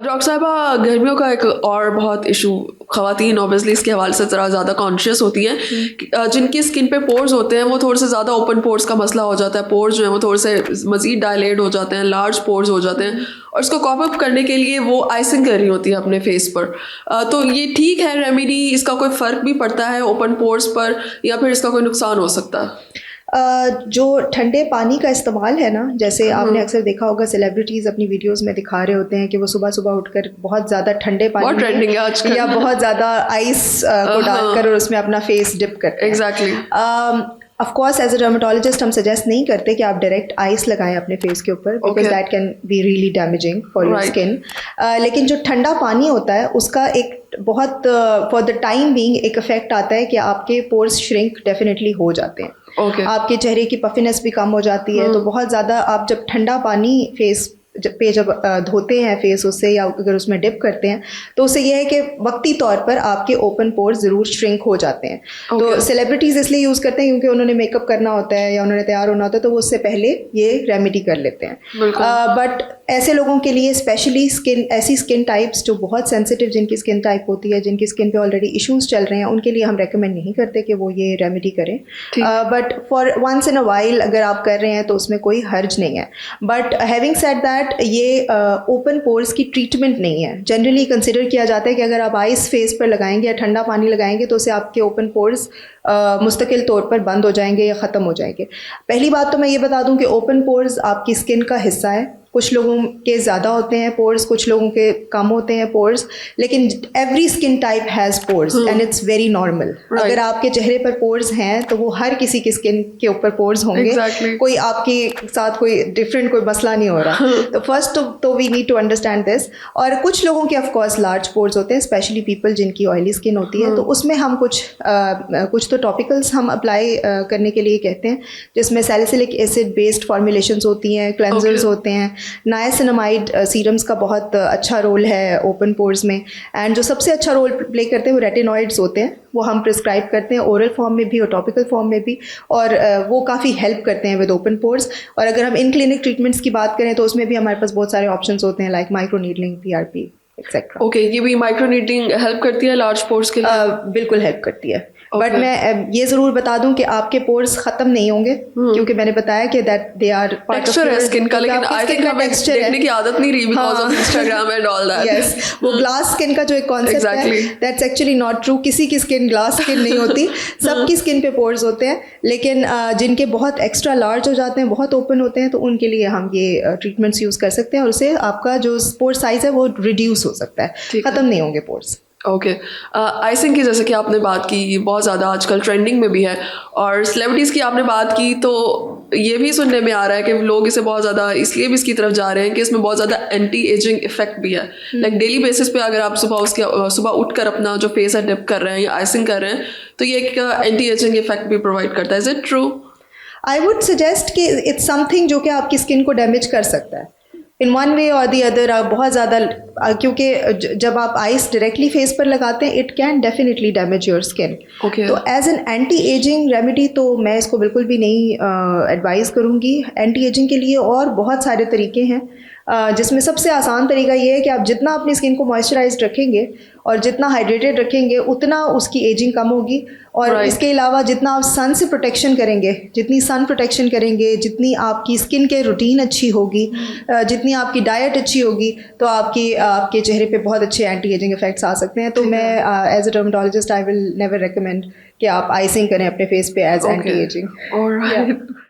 Doctor साहिबा, गर्मियों का एक और बहुत इशू, ख़वातीन ऑब्वियसली इसके हवाले से ज़रा ज़्यादा कॉन्शियस होती हैं कि जिनकी स्किन पे पोर्स होते हैं वो थोड़े से ज़्यादा ओपन पोर्स का मसला हो जाता है। पोर्स जो हैं वो थोड़े से मज़ीद डायलेट हो जाते हैं, लार्ज पोर्स हो जाते हैं, और इसको कॉप अप करने के लिए वो आइसिंग कर रही होती है अपने फेस पर। तो ये ठीक है रेमेडी? इसका कोई फ़र्क भी पड़ता है ओपन पोर्स पर, या फिर इसका कोई नुकसान हो सकता है? जो ठंडे पानी का इस्तेमाल है ना, जैसे आपने अक्सर देखा होगा सेलिब्रिटीज़ अपनी वीडियोस में दिखा रहे होते हैं कि वो सुबह सुबह उठकर बहुत ज़्यादा ठंडे बहुत ट्रेंडिंग है पानी आजकल। या बहुत ज़्यादा आइस को डालकर और उसमें अपना फेस डिप करते हैं। Exactly. Of course as a dermatologist हम सजेस्ट नहीं करते कि आप डायरेक्ट आइस लगाएं अपने फेस के ऊपर, because that can be really damaging for your skin. लेकिन जो ठंडा पानी होता है उसका एक बहुत फॉर द टाइम बीइंग एक इफेक्ट आता है कि आपके पोर्स श्रिंक डेफिनेटली हो जाते हैं। आपके चेहरे की पफिनेस भी कम हो जाती है। तो बहुत ज़्यादा आप जब ठंडा पानी फेस पे जब धोते हैं फेस उससे, या अगर उसमें डिप करते हैं, तो उससे यह है कि वक्ती तौर पर आपके ओपन पोर्स ज़रूर श्रिंक हो जाते हैं। तो सेलिब्रिटीज़ इसलिए यूज़ करते हैं क्योंकि उन्होंने मेकअप करना होता है या उन्होंने तैयार होना होता है, तो वो उससे पहले ये रेमेडी कर लेते हैं। बट ऐसे लोगों के लिए स्पेशली ऐसी स्किन टाइप्स जो बहुत सेंसिटिव, जिनकी स्किन टाइप होती है, जिनकी स्किन पे ऑलरेडी इश्यूज चल रहे हैं, उनके लिए हम रेकमेंड नहीं करते कि वो ये रेमेडी करें। But for once in a while अगर आप कर रहे हैं तो उसमें कोई हर्ज नहीं है। बट हैविंग सेड दैट, ये ओपन पोर्स की ट्रीटमेंट नहीं है। जनरली कंसिडर किया जाता है कि अगर आप आइस फेस पर लगाएंगे या ठंडा पानी लगाएंगे तो उससे आपके ओपन पोर्स मुस्तकिल तौर पर बंद हो जाएंगे या ख़त्म हो जाएंगे। पहली बात तो मैं ये बता दूं कि ओपन पोर्स आपकी स्किन का हिस्सा है। कुछ लोगों के ज़्यादा होते हैं पोर्स, कुछ लोगों के कम होते हैं पोर्स, लेकिन every skin type has pores and it's very normal. अगर आपके चेहरे पर पोर्स हैं तो वो हर किसी की स्किन के ऊपर पोर्स होंगे। कोई आपके साथ कोई डिफरेंट कोई मसला नहीं हो रहा। तो फर्स्ट तो we need to understand this. और कुछ लोगों के ऑफकोर्स लार्ज पोर्स होते हैं, स्पेशली पीपल जिनकी ऑयली स्किन होती है, तो उसमें हम कुछ तो टॉपिकल्स हम अप्लाई करने के लिए कहते हैं, जिसमें सैलिसिलिक एसिड बेस्ड फॉर्मुलेशंस होती हैं, क्लेंजर्स होते हैं। नाइसिनामाइड सीरम्स का बहुत अच्छा रोल है ओपन पोर्स में। एंड जो सबसे अच्छा रोल प्ले करते हैं वो रेटिनॉइड्स होते हैं, वो हम प्रिस्क्राइब करते हैं ओरल फॉर्म में भी और टॉपिकल फॉर्म में भी, और वो काफ़ी हेल्प करते हैं विद ओपन पोर्स। और अगर हम इन क्लिनिक ट्रीटमेंट्स की बात करें तो उसमें भी हमारे पास बहुत सारे ऑप्शंस होते हैं, like micro needling, PRP etcetera. Okay, ये भी माइक्रो नीडलिंग हेल्प करती है लार्ज पोर्स के लिए? बिल्कुल हेल्प करती है। बट मैं ये ज़रूर बता दूं कि आपके पोर्स ख़त्म नहीं होंगे, क्योंकि मैंने बताया कि दैट दे आर टेक्सचर है स्किन का, लेकिन आई थिंक हमें देखने की आदत नहीं रही because of Instagram and all that. Yes, वो ग्लास स्किन का जो एक कॉन्सेप्ट है, दैट्स एक्चुअली नॉट ट्रू। किसी की स्किन ग्लास स्किन नहीं होती, सबकी स्किन पे पोर्स होते हैं, लेकिन जिनके बहुत एक्स्ट्रा लार्ज हो जाते हैं, बहुत ओपन होते हैं, तो उनके लिए हम ये ट्रीटमेंट्स यूज़ कर सकते हैं, और उससे आपका जो पोर साइज़ है वो रिड्यूस हो सकता है, ख़त्म नहीं होंगे पोर्स। ओके, आइसिंग की जैसे कि आपने बात की, बहुत ज़्यादा आजकल ट्रेंडिंग में भी है, और सेलिब्रिटीज़ की आपने बात की, तो ये भी सुनने में आ रहा है कि लोग इसे बहुत ज़्यादा इसलिए भी इसकी तरफ जा रहे हैं कि इसमें बहुत ज़्यादा एंटी एजिंग इफेक्ट भी है। लाइक डेली बेसिस पे अगर आप सुबह उठकर अपना जो फेस है डिप कर रहे हैं या आइसिंग कर रहे हैं, तो ये एक एंटी एजिंग इफेक्ट भी प्रोवाइड करता है। Is it true? I would suggest कि इट्स समथिंग जो कि आपकी स्किन को डैमेज कर सकता है इन वन वे और दी अदर। आप बहुत ज़्यादा, क्योंकि जब आप आइस डायरेक्टली फेस पर लगाते हैं, it can definitely damage your skin. तो as an anti ageing remedy तो मैं इसको बिल्कुल भी नहीं एडवाइस करूँगी। एंटी एजिंग के लिए और बहुत सारे तरीके हैं, जिसमें सबसे आसान तरीका ये है कि आप जितना अपनी स्किन को मॉइस्चराइज्ड रखेंगे और जितना हाइड्रेटेड रखेंगे, उतना उसकी एजिंग कम होगी। और इसके अलावा जितना आप सन से प्रोटेक्शन करेंगे, जितनी सन प्रोटेक्शन करेंगे, जितनी आपकी स्किन के रूटीन अच्छी होगी, जितनी आपकी डाइट अच्छी होगी, तो आपके चेहरे पे बहुत अच्छे एंटी एजिंग इफेक्ट्स आ सकते हैं। तो मैं as a dermatologist I will never recommend कि आप आइसिंग करें अपने फेस पे एज एंटी एजिंग।